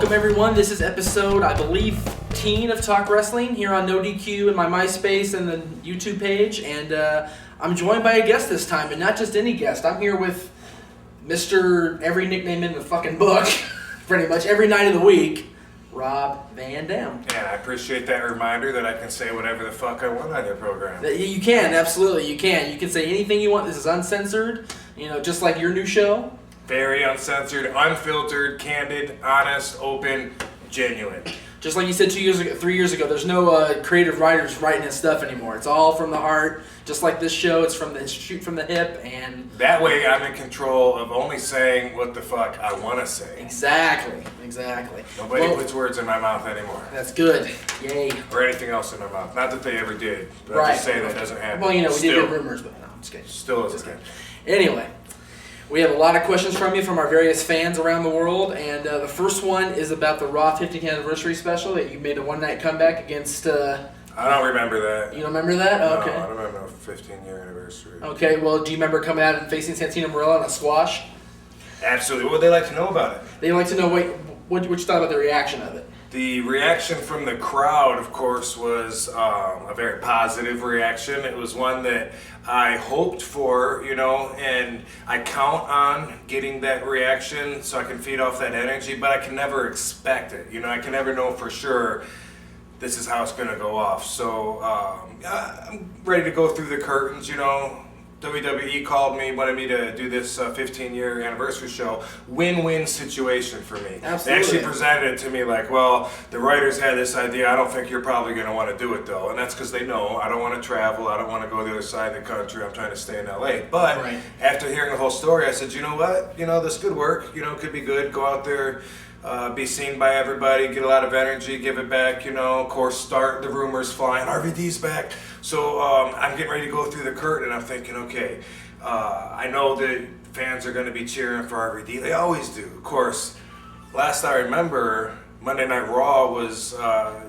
welcome everyone. This is episode, I believe, 15 of Talk Wrestling here on No DQ and my MySpace and the YouTube page. And I'm joined by a guest this time, and not just any guest. I'm here with Mr. Every nickname in the fucking book, pretty much every night of the week, Rob Van Dam. Yeah, I appreciate that reminder that I can say whatever the fuck I want on your program. You can, absolutely, you can. You can say anything you want. This is uncensored, just like your new show. Very uncensored, unfiltered, candid, honest, open, genuine. Just like you said 3 years ago, there's no creative writers writing his stuff anymore. It's all from the heart. Just like this show, it's shoot from the hip, and that way I'm in control of only saying what the fuck I want to say. Exactly. Nobody puts words in my mouth anymore. That's good. Yay. Or anything else in my mouth. Not that they ever did, but right. I just say that doesn't happen. Well, we did get rumors, but no, I'm just kidding. Still isn't happen. Anyway. We have a lot of questions from you from our various fans around the world, and the first one is about the Raw 50th anniversary special that you made a one-night comeback against... I don't remember that. You don't remember that? Okay. No, I don't remember the 15-year anniversary. Okay, well, do you remember coming out and facing Santino Marella in a squash? Absolutely. What would they like to know about it? They'd like to know what you thought about the reaction of it. The reaction from the crowd, of course, was a very positive reaction. It was one that I hoped for, and I count on getting that reaction so I can feed off that energy, but I can never expect it. I can never know for sure this is how it's going to go off. So I'm ready to go through the curtains, WWE called me, wanted me to do this 15-year anniversary show. Win-win situation for me. Absolutely. They actually presented it to me like, well, the writers had this idea. I don't think you're probably going to want to do it, though. And that's because they know I don't want to travel. I don't want to go to the other side of the country. I'm trying to stay in L.A. But After hearing the whole story, I said, you know what? This could work. Could be good. Go out there. Be seen by everybody, get a lot of energy, give it back, of course, start the rumors flying, RVD's back. So I'm getting ready to go through the curtain, and I'm thinking, okay, I know that fans are going to be cheering for RVD. They always do. Of course, last I remember, Monday Night Raw was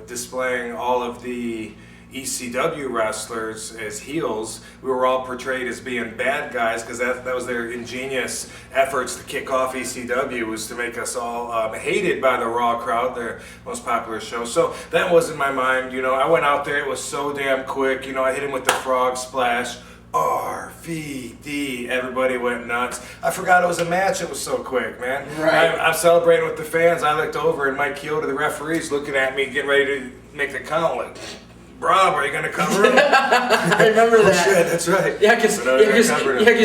displaying all of the ECW wrestlers as heels. We were all portrayed as being bad guys because that was their ingenious efforts to kick off ECW, was to make us all hated by the Raw crowd, their most popular show. So that was in my mind. I went out there. It was so damn quick. I hit him with the frog splash. RVD. Everybody went nuts. I forgot it was a match. It was so quick, man. Right. I'm celebrating with the fans. I looked over and Mike Kyoto, the referee's looking at me, getting ready to make the count. Like, Rob, are you going to cover him? I remember that. Shit, that's right. Yeah, because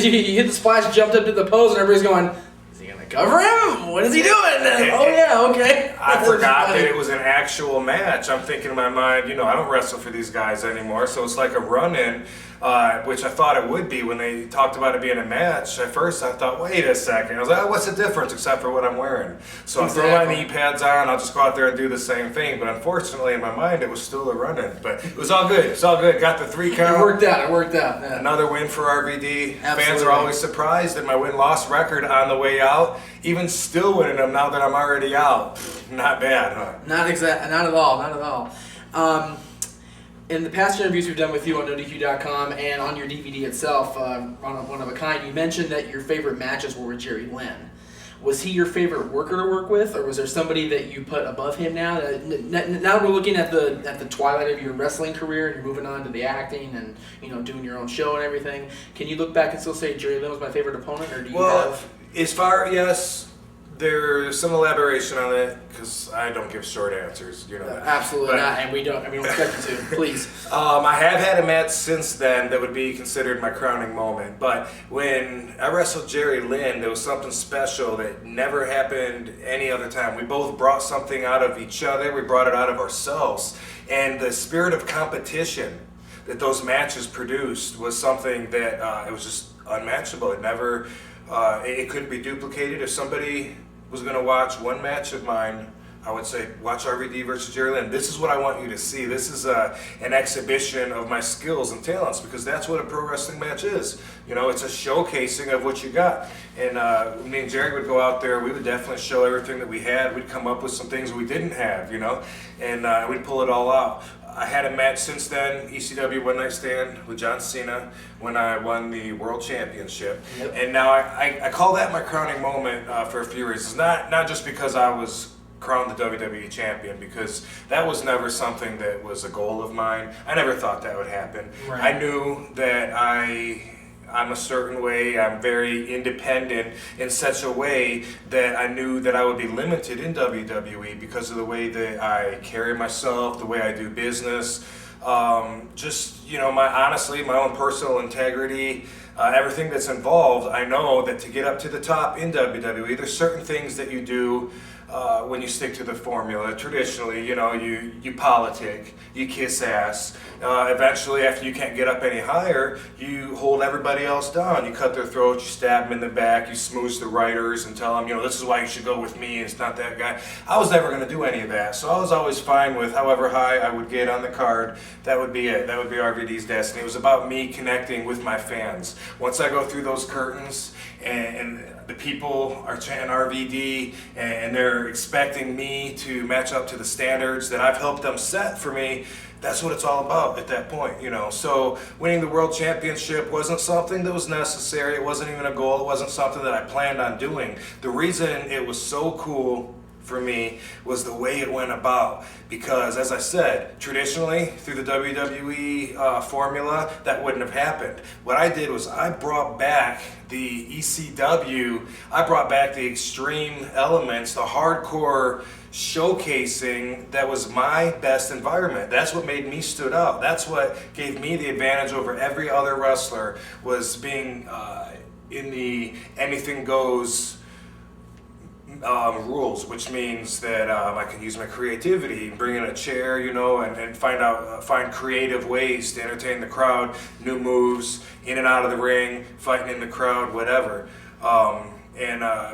you hit the splash, jumped up to the pose, and everybody's going, is he going to cover him? What is he doing? Oh, yeah, okay. I forgot that it was an actual match. I'm thinking in my mind, I don't wrestle for these guys anymore, so it's like a run-in, which I thought it would be when they talked about it being a match. At first, I thought, wait a second. I was like, oh, what's the difference except for what I'm wearing? So I'll throw my knee pads on, I'll just go out there and do the same thing. But unfortunately, in my mind, it was still a run-in. But it was all good. It's all good. Got the 3 count. It worked out. Yeah. Another win for RVD. Absolutely. Fans are always surprised at my win-loss record on the way out. Even still winning them now that I'm already out. Not bad, huh? Not at all. In the past interviews we've done with you on NoDQ.com and on your DVD itself, on One of a Kind, you mentioned that your favorite matches were with Jerry Lynn. Was he your favorite worker to work with, or was there somebody that you put above him now? Now we're looking at the twilight of your wrestling career, and you're moving on to the acting and doing your own show and everything. Can you look back and still say Jerry Lynn was my favorite opponent, or do you have? Yes. There's some elaboration on it because I don't give short answers, that. Absolutely not, and we don't expect you to. Please. I have had a match since then that would be considered my crowning moment, but when I wrestled Jerry Lynn, there was something special that never happened any other time. We both brought something out of each other. We brought it out of ourselves, and the spirit of competition that those matches produced was something that it was just unmatchable. It never. It couldn't be duplicated. If somebody was going to watch one match of mine, I would say, watch RVD versus Jerry Lynn. This is what I want you to see. This is an exhibition of my skills and talents, because that's what a pro wrestling match is. It's a showcasing of what you got. And me and Jerry would go out there. We would definitely show everything that we had. We'd come up with some things we didn't have, and we'd pull it all out. I had a match since then, ECW One Night Stand with John Cena, when I won the World Championship. Yep. And now I call that my crowning moment for a few reasons. Not just because I was crown the WWE champion, because that was never something that was a goal of mine. I never thought that would happen. Right. I knew that I'm a certain way, I'm very independent in such a way that I knew that I would be limited in WWE because of the way that I carry myself, the way I do business, just, you know, honestly, my own personal integrity, everything that's involved. I know that to get up to the top in WWE, there's certain things that you do when you stick to the formula. Traditionally, you know, you politic, you kiss ass. Eventually, after you can't get up any higher, you hold everybody else down. You cut their throats, you stab them in the back, you smooch the writers and tell them, you know, this is why you should go with me, it's not that guy. I was never going to do any of that, so I was always fine with however high I would get on the card. That would be it. That would be RVD's destiny. It was about me connecting with my fans. Once I go through those curtains and the people are chanting RVD and they're expecting me to match up to the standards that I've helped them set for me, that's what it's all about at that point, you know. So winning the world championship wasn't something that was necessary. It wasn't even a goal. It wasn't something that I planned on doing. The reason it was so cool for me was the way it went about, because as I said, traditionally through the WWE formula, that wouldn't have happened. What I did was I brought back the ECW, I brought back the extreme elements, the hardcore showcasing that was my best environment. That's what made me stood out. That's what gave me the advantage over every other wrestler, was being in the anything goes rules, which means that I can use my creativity, bring in a chair, you know, and find creative ways to entertain the crowd, new moves, in and out of the ring, fighting in the crowd, whatever.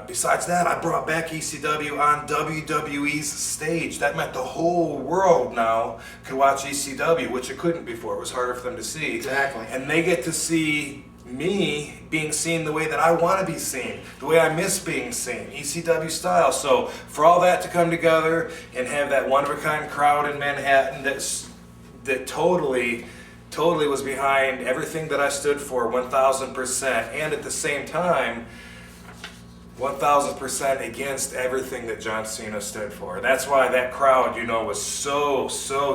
Besides that, I brought back ECW on WWE's stage. That meant the whole world now could watch ECW, which it couldn't before. It was harder for them to see. Exactly. And they get to see me being seen the way that I want to be seen, the way I miss being seen, ECW style. So for all that to come together and have that one-of-a-kind crowd in Manhattan that totally was behind everything that I stood for 1,000%, and at the same time 1,000% against everything that John Cena stood for. That's why that crowd, you know, was so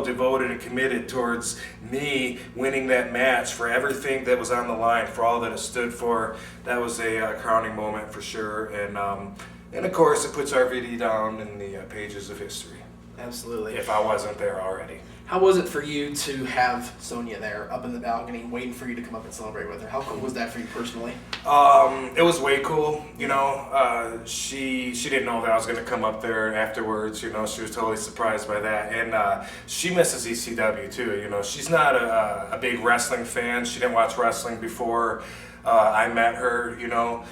devoted and committed towards me winning that match, for everything that was on the line, for all that it stood for. That was a crowning moment for sure. And of course, it puts RVD down in the pages of history. Absolutely. If I wasn't there already. How was it for you to have Sonya there up in the balcony waiting for you to come up and celebrate with her? How cool was that for you personally? It was way cool, you know. She didn't know that I was going to come up there afterwards, you know. She was totally surprised by that. And she misses ECW too, you know. She's not a big wrestling fan. She didn't watch wrestling before I met her, you know.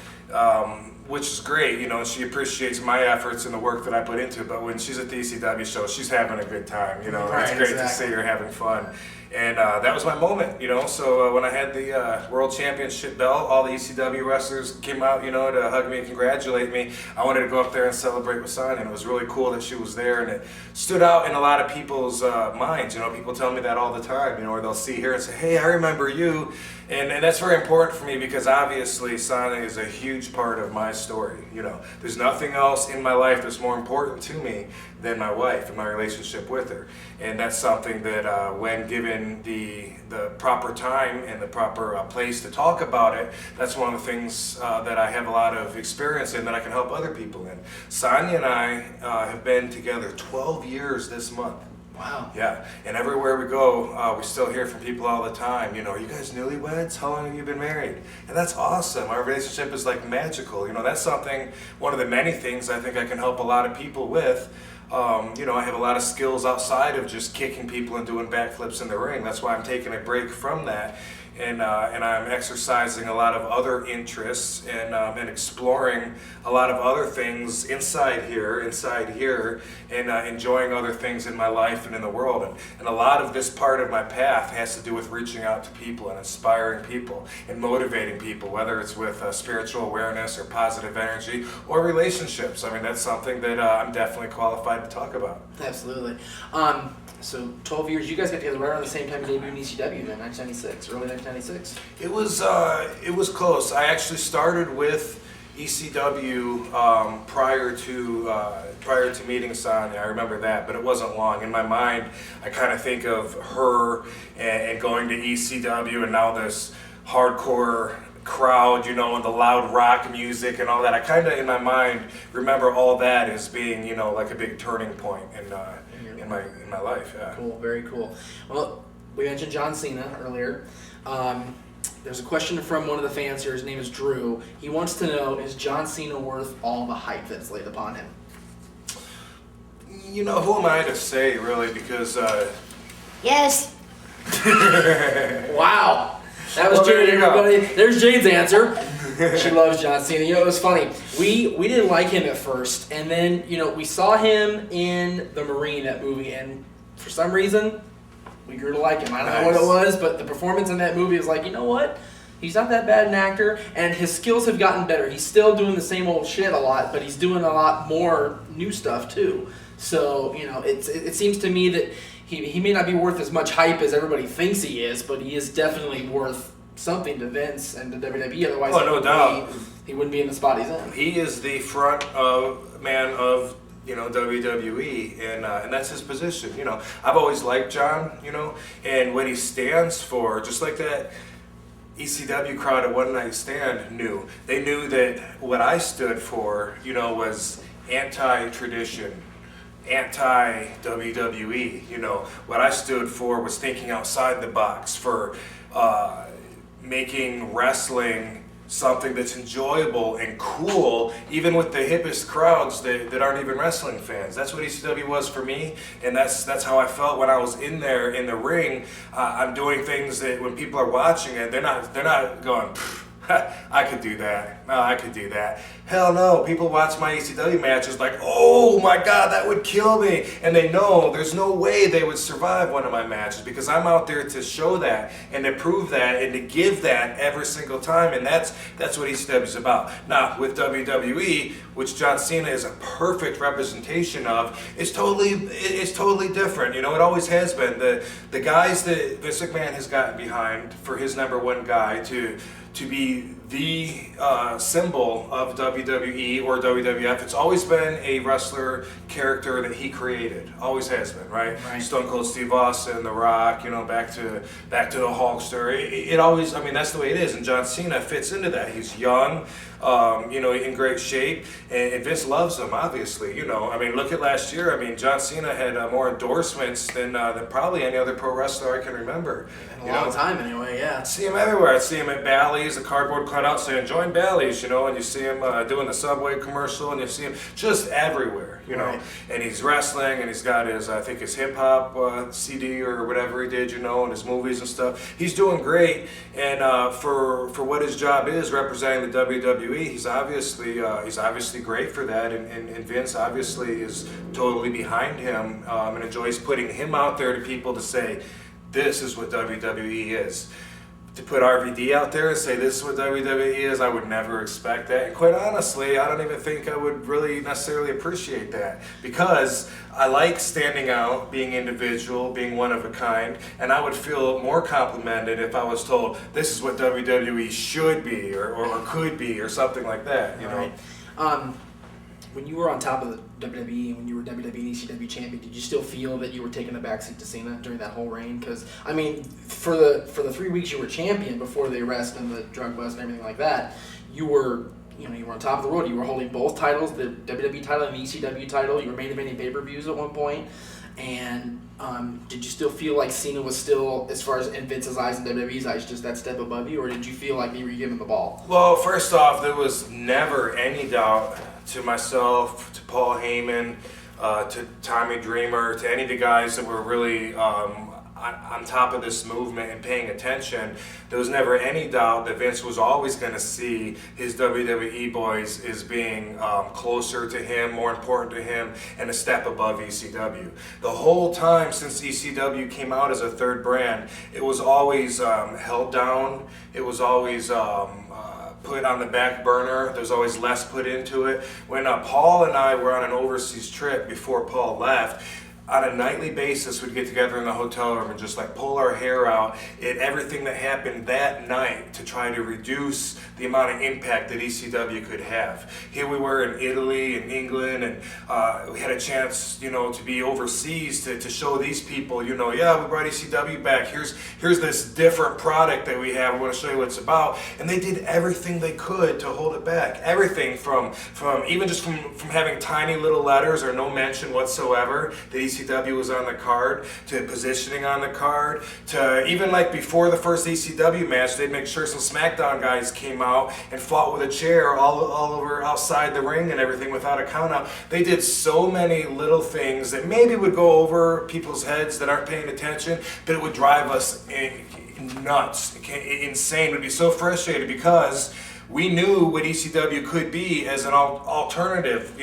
Which is great, you know, and she appreciates my efforts and the work that I put into it. But when she's at the ECW show, she's having a good time, you know. Right, it's great exactly. to see her having fun. And that was my moment, you know. So when I had the World Championship belt, all the ECW wrestlers came out, you know, to hug me and congratulate me. I wanted to go up there and celebrate with Sonya, and it was really cool that she was there. And it stood out in a lot of people's minds, you know. People tell me that all the time, you know, or they'll see her and say, hey, I remember you. And that's very important for me, because obviously Sonya is a huge part of my story, you know. There's nothing else in my life that's more important to me than my wife and my relationship with her. And that's something that when given the proper time and the proper place to talk about it, that's one of the things that I have a lot of experience in, that I can help other people in. Sonya and I have been together 12 years this month. Wow. Yeah, and everywhere we go, we still hear from people all the time, you know, are you guys newlyweds? How long have you been married? And that's awesome. Our relationship is like magical. You know, that's something, one of the many things I think I can help a lot of people with. You know, I have a lot of skills outside of just kicking people and doing backflips in the ring. That's why I'm taking a break from that. And I'm exercising a lot of other interests and exploring a lot of other things inside here, and enjoying other things in my life and in the world. And a lot of this part of my path has to do with reaching out to people and inspiring people and motivating people, whether it's with spiritual awareness or positive energy or relationships. I mean, that's something that I'm definitely qualified to talk about. Absolutely. So 12 years, you guys got together right around the same time you debuted in ECW, then 1996, early 1996. It was close. I actually started with ECW prior to meeting Sonya. I remember that, but it wasn't long. In my mind, I kind of think of her and going to ECW, and now this hardcore crowd, you know, and the loud rock music and all that. I kind of, in my mind, remember all that as being, you know, like a big turning point in my life. Yeah. Cool, very cool. Well, we mentioned John Cena earlier. There's a question from one of the fans here. His name is Drew. He wants to know, is John Cena worth all the hype that's laid upon him? You know, who am I to say, really? Because Yes. Wow. That was Well, there Jade, you go. everybody. There's Jade's answer. She loves John Cena. You know, it was funny. We didn't like him at first, and then, you know, we saw him in The Marine, that movie, and for some reason, we grew to like him. I don't know what it was, but the performance in that movie was like, you know what? He's not that bad an actor, and his skills have gotten better. He's still doing the same old shit a lot, but he's doing a lot more new stuff too. So, you know, it seems to me that he may not be worth as much hype as everybody thinks he is, but he is definitely worth something to Vince and to WWE. Otherwise, no doubt, he wouldn't be in the spot he's in. he is the front man of, you know, WWE, and that's his position. You know, I've always liked John, you know, and what he stands for, just like that ECW crowd at One Night Stand knew. They knew that what I stood for, you know, was anti-tradition, anti-WWE. You know, what I stood for was thinking outside the box, for making wrestling something that's enjoyable and cool, even with the hippest crowds that aren't even wrestling fans. That's what ECW was for me, and that's how I felt when I was in there in the ring. I'm doing things that when people are watching it, they're not going, I could do that. No, I could do that. Hell no. People watch my ECW matches like, oh my God, that would kill me. And they know there's no way they would survive one of my matches, because I'm out there to show that and to prove that and to give that every single time. And that's what ECW is about. Now, with WWE, which John Cena is a perfect representation of, it's totally different. You know, it always has been. The guys that Vince McMahon has gotten behind for his number one guy to be the symbol of WWE or WWF. It's always been a wrestler character that he created. Always has been, right? Stone Cold Steve Austin, The Rock, you know, back to the Hulkster. It always, I mean, that's the way it is. And John Cena fits into that. He's young, you know, in great shape, and Vince loves him, obviously. You know, I mean, look at last year. I mean, John Cena had more endorsements than probably any other pro wrestler I can remember. A long time, anyway, yeah. I see him everywhere. I see him at Bally's, a cardboard cutout saying, join Bally's, you know, and you see him doing the Subway commercial, and you see him just everywhere, you know. Right. And he's wrestling, and he's got his, I think his hip-hop CD or whatever he did, you know, and his movies and stuff. He's doing great, and for what his job is, representing the WWE, he's obviously great for that, and Vince obviously is totally behind him and enjoys putting him out there to people to say, this is what WWE is. To put RVD out there and say this is what WWE is, I would never expect that. And quite honestly, I don't even think I would really necessarily appreciate that, because I like standing out, being individual, being one of a kind, and I would feel more complimented if I was told this is what WWE should be or could be or something like that, you know. Right. When you were on top of the WWE, when you were WWE and ECW champion, did you still feel that you were taking the backseat to Cena during that whole reign? Because, I mean, for the 3 weeks you were champion before the arrest and the drug bust and everything like that, you were on top of the world. You were holding both titles, the WWE title and the ECW title. You were main eventing pay-per-views at one point. And did you still feel like Cena was still, as far as in Vince's eyes and WWE's eyes, just that step above you, or did you feel like you were giving the ball? Well, first off, there was never any doubt to myself, to Paul Heyman, to Tommy Dreamer, to any of the guys that were really on top of this movement and paying attention. There was never any doubt that Vince was always going to see his WWE boys as being closer to him, more important to him, and a step above ECW. The whole time since ECW came out as a third brand, it was always held down. It was always put on the back burner. There's always less put into it. When Paul and I were on an overseas trip before Paul left, on a nightly basis would get together in the hotel room and just like pull our hair out at everything that happened that night to try to reduce the amount of impact that ECW could have. Here we were in Italy and England, and we had a chance, to be overseas to show these people, yeah, we brought ECW back. Here's this different product that we have. We want to show you what it's about. And they did everything they could to hold it back. Everything from even just from having tiny little letters or no mention whatsoever that ECW was on the card, to positioning on the card, to even like before the first ECW match, they'd make sure some SmackDown guys came out and fought with a chair all over outside the ring and everything without a count out. They did so many little things that maybe would go over people's heads that aren't paying attention, but it would drive us nuts, insane. We'd be so frustrated because we knew what ECW could be as an alternative,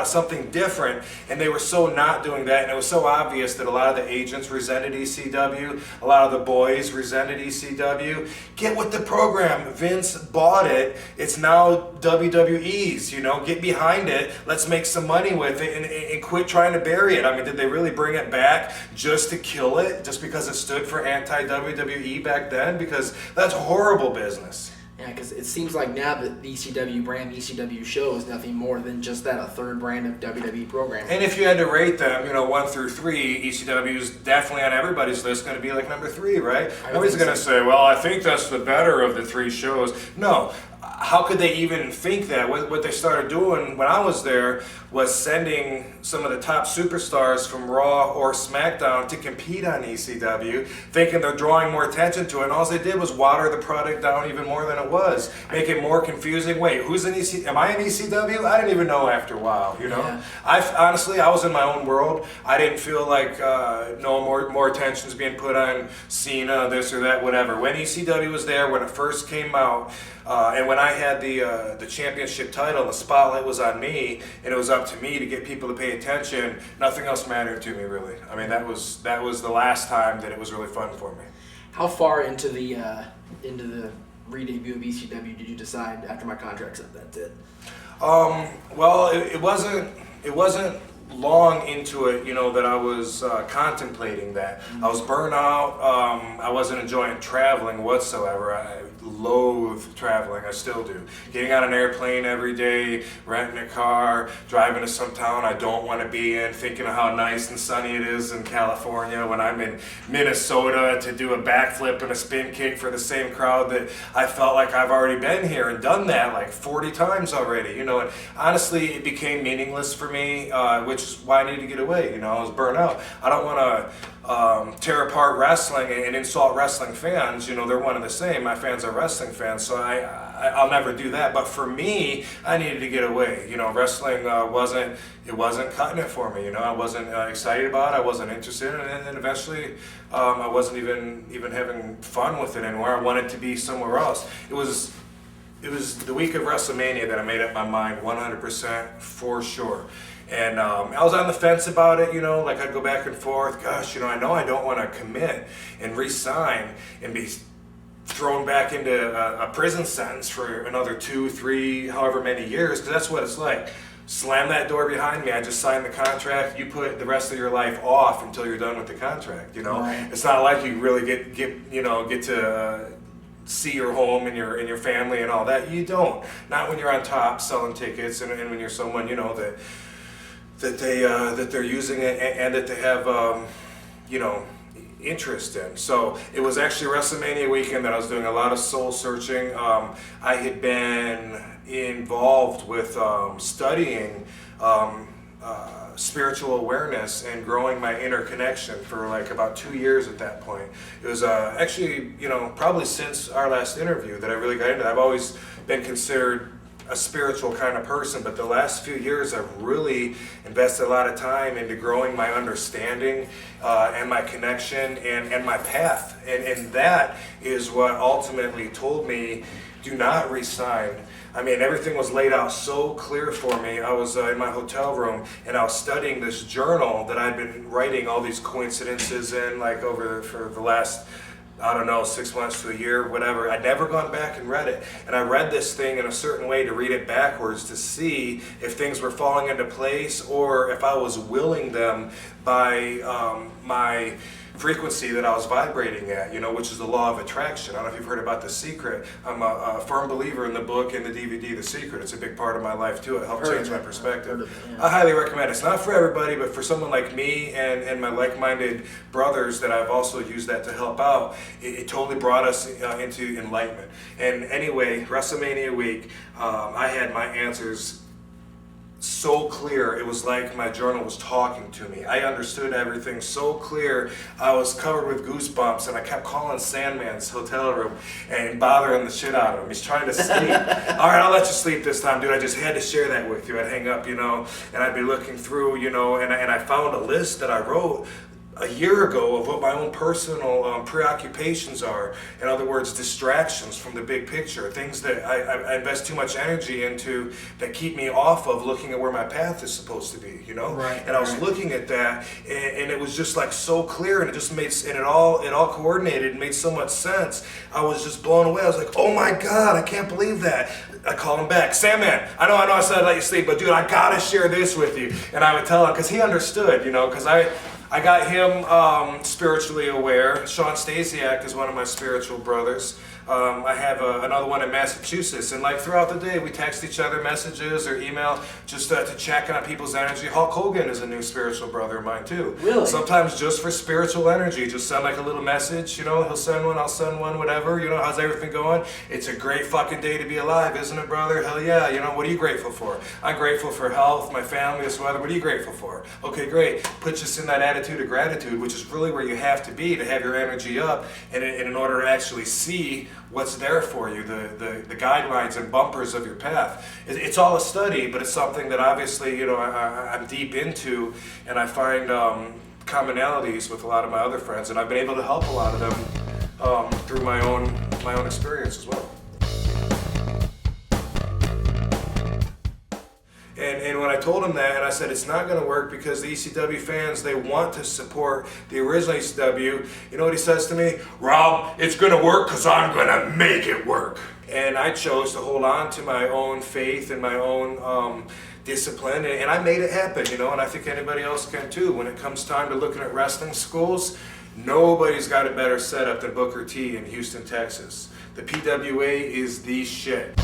something different, and they were so not doing that, and it was so obvious that a lot of the agents resented ECW, a lot of the boys resented ECW. Get with the program. Vince bought it. It's now WWE's, get behind it. Let's make some money with it and quit trying to bury it. I mean, did they really bring it back just to kill it, just because it stood for anti-WWE back then? Because that's horrible business. Yeah, because it seems like now that the ECW brand, the ECW show is nothing more than just that, a third brand of WWE programming. And if you had to rate them, 1 through 3, ECW is definitely on everybody's list going to be like number 3, right? Nobody's going to say, well, I think that's the better of the 3 shows. No. How could they even think that? What they started doing when I was there was sending some of the top superstars from Raw or SmackDown to compete on ECW, thinking they're drawing more attention to it, and all they did was water the product down even more than it was, make it more confusing. Wait, who's in ECW? Am I in ECW? I didn't even know after a while, Yeah. Honestly, I was in my own world. I didn't feel like no more attention's being put on Cena, this or that, whatever. When ECW was there, when it first came out, and when I had the championship title, the spotlight was on me, and it was up to me to get people to pay attention. Nothing else mattered to me, really. I mean, that was the last time that it was really fun for me. How far into the re-debut of ECW did you decide after my contract's up? That's it. Well, it wasn't long into it, that I was contemplating that. I was burnt out. I wasn't enjoying traveling whatsoever. I loathe traveling. I still do. Getting on an airplane every day, renting a car, driving to some town I don't want to be in, thinking of how nice and sunny it is in California when I'm in Minnesota to do a backflip and a spin kick for the same crowd that I felt like I've already been here and done that like 40 times already, and honestly it became meaningless for me, which is why I needed to get away. I was burnt out. I don't want to tear apart wrestling and insult wrestling fans. They're one and the same. My fans are wrestling fans, so I'll never do that. But for me, I needed to get away. Wrestling wasn't cutting it for me. I wasn't excited about it. I wasn't interested in it, and eventually I wasn't even having fun with it anymore. I wanted to be somewhere else. It was the week of WrestleMania that I made up my mind 100% for sure. And I was on the fence about it, like I'd go back and forth. Gosh, I know I don't want to commit and re-sign and be thrown back into a prison sentence for another 2, 3, however many years, because that's what it's like. Slam that door behind me. I just signed the contract. You put the rest of your life off until you're done with the contract. Right. It's not like you really get to see your home and your family and all that. You don't. Not when you're on top selling tickets and when you're someone that they're using it and that they have interest in. So it was actually WrestleMania weekend that I was doing a lot of soul searching. I had been involved with studying spiritual awareness and growing my inner connection for like about 2 years at that point. It was actually, probably since our last interview that I really got into it. I've always been considered a spiritual kind of person, but the last few years I've really invested a lot of time into growing my understanding and my connection and my path. And that is what ultimately told me, do not resign. I mean, everything was laid out so clear for me. I was in my hotel room and I was studying this journal that I'd been writing all these coincidences in, like for the last I don't know, 6 months to a year, whatever. I'd never gone back and read it. And I read this thing in a certain way to read it backwards to see if things were falling into place or if I was willing them by my frequency that I was vibrating at, which is the law of attraction. I don't know if you've heard about The Secret. I'm a firm believer in the book and the DVD, The Secret. It's a big part of my life too. It helped change my perspective. I highly recommend it. It's not for everybody, but for someone like me and my like-minded brothers that I've also used that to help out, it totally brought us into enlightenment. And anyway, WrestleMania week, I had my answers so clear. It was like my journal was talking to me. I understood everything so clear. I was covered with goosebumps, and I kept calling Sandman's hotel room and bothering the shit out of him. He's trying to sleep. All right, I'll let you sleep this time, dude. I just had to share that with you. I'd hang up, and I'd be looking through, and I found a list that I wrote a year ago of what my own personal preoccupations are. In other words, distractions from the big picture, things that I invest too much energy into that keep me off of looking at where my path is supposed to be, Right, and I was looking at that, and it was just like so clear, and it just made, and it all coordinated and made so much sense. I was just blown away. I was like, oh my God, I can't believe that. I call him back, Sandman, I know I said I'd let you sleep, but dude, I gotta share this with you. And I would tell him, because he understood, because I got him spiritually aware. Sean Stasiak is one of my spiritual brothers. I have another one in Massachusetts, and like throughout the day we text each other messages or email just to check on people's energy. Hulk Hogan is a new spiritual brother of mine too. Really? Sometimes just for spiritual energy, just send like a little message, he'll send one, I'll send one, whatever, how's everything going? It's a great fucking day to be alive, isn't it, brother? Hell yeah, what are you grateful for? I'm grateful for health, my family, this weather. What are you grateful for? Okay, great. Put us in that attitude of gratitude, which is really where you have to be to have your energy up, and in order to actually see what's there for you, the guidelines and bumpers of your path. It's all a study, but it's something that obviously, I'm deep into, and I find commonalities with a lot of my other friends, and I've been able to help a lot of them through my own experience as well. And when I told him that, and I said it's not going to work because the ECW fans, they want to support the original ECW, you know what he says to me? Rob, it's going to work because I'm going to make it work. And I chose to hold on to my own faith and my own discipline, and I made it happen, and I think anybody else can too. When it comes time to looking at wrestling schools, nobody's got a better setup than Booker T in Houston, Texas. The PWA is the shit.